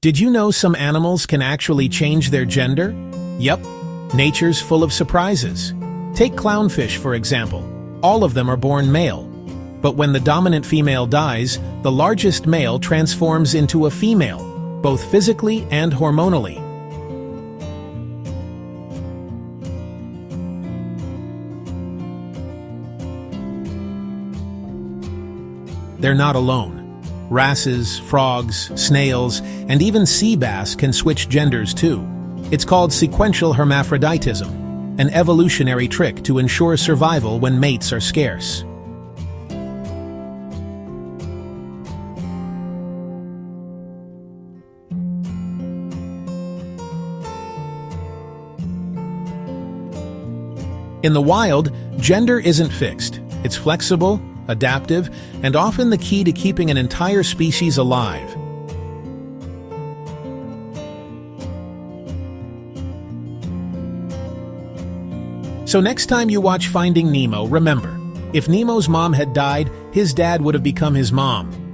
Did you know some animals can actually change their gender? Yep, nature's full of surprises. Take clownfish, for example. All of them are born male. But when the dominant female dies, the largest male transforms into a female, both physically and hormonally. They're not alone. Wrasses, frogs, snails, and even sea bass can switch genders too. It's called sequential hermaphroditism, an evolutionary trick to ensure survival when mates are scarce. In the wild, gender isn't fixed. It's flexible, adaptive, and often the key to keeping an entire species alive. So next time you watch Finding Nemo, remember, if Nemo's mom had died, his dad would have become his mom.